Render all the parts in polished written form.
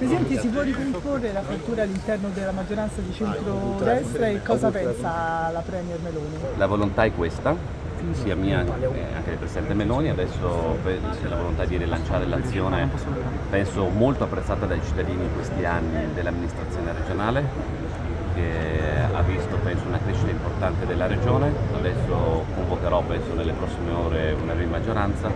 Presidente, si può ricomporre la frattura all'interno della maggioranza di centrodestra e cosa pensa la Premier Meloni? La volontà è questa, sia mia che anche del Presidente Meloni. Adesso c'è la volontà di rilanciare l'azione, penso molto apprezzata dai cittadini in questi anni dell'amministrazione regionale, che ha visto penso una crescita importante della regione. Adesso convocherò penso nelle prossime ore una nuova maggioranza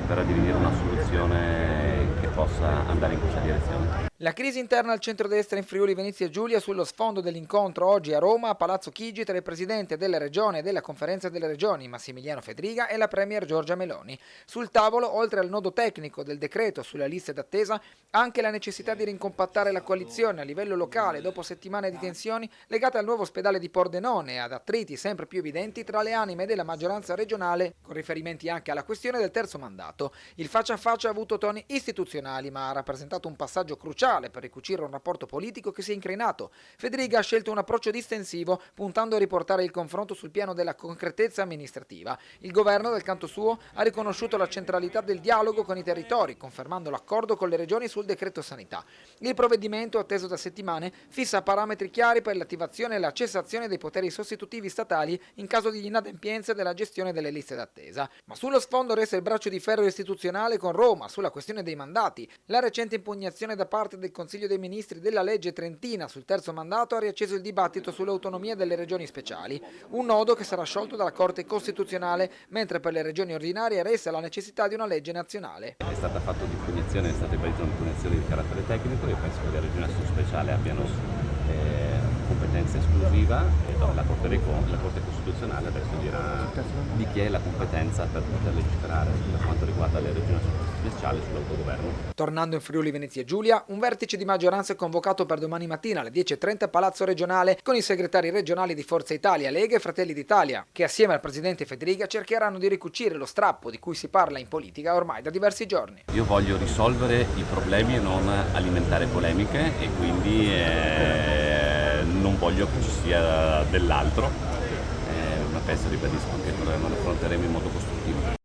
per addivenire una soluzione che possa andare in questa direzione. La crisi interna al centrodestra in Friuli Venezia Giulia sullo sfondo dell'incontro oggi a Roma a Palazzo Chigi tra il Presidente della Regione e della Conferenza delle Regioni Massimiliano Fedriga e la Premier Giorgia Meloni. Sul tavolo, oltre al nodo tecnico del decreto sulle liste d'attesa, anche la necessità di rincompattare la coalizione a livello locale dopo settimane di tensioni legate al nuovo ospedale di Pordenone e ad attriti sempre più evidenti tra le anime della maggioranza regionale, con riferimenti anche alla questione del terzo mandato. Il faccia a faccia ha avuto toni istituzionali, ma ha rappresentato un passaggio cruciale per ricucire un rapporto politico che si è incrinato. Fedriga ha scelto un approccio distensivo, puntando a riportare il confronto sul piano della concretezza amministrativa. Il governo, dal canto suo, ha riconosciuto la centralità del dialogo con i territori, confermando l'accordo con le regioni sul decreto sanità. Il provvedimento, atteso da settimane, fissa parametri chiari per l'attivazione e la cessazione dei poteri sostitutivi statali in caso di inadempienze della gestione delle liste d'attesa. Ma sullo sfondo resta il braccio di ferro istituzionale con Roma sulla questione dei mandati. La recente impugnazione da parte del Consiglio dei Ministri della legge trentina sul terzo mandato ha riacceso il dibattito sull'autonomia delle regioni speciali, un nodo che sarà sciolto dalla Corte Costituzionale, mentre per le regioni ordinarie resta la necessità di una legge nazionale. È stata fatta un'impugnazione, è stata ribadita un'impugnazione di carattere tecnico. Io penso che le regioni a statuto speciale abbiano competenza esclusiva e la Corte Costituzionale adesso dirà di chi è la competenza per poter legiferare per quanto riguarda le regioni a statuto speciale sull'autogoverno. Tornando in Friuli Venezia Giulia, un vertice di maggioranza è convocato per domani mattina alle 10:30 a Palazzo Regionale con i segretari regionali di Forza Italia, Lega e Fratelli d'Italia, che assieme al presidente Fedriga cercheranno di ricucire lo strappo di cui si parla in politica ormai da diversi giorni. Io voglio risolvere i problemi e non alimentare polemiche, e quindi non voglio che ci sia dell'altro, ma penso, ribadisco, che lo affronteremo in modo costruttivo.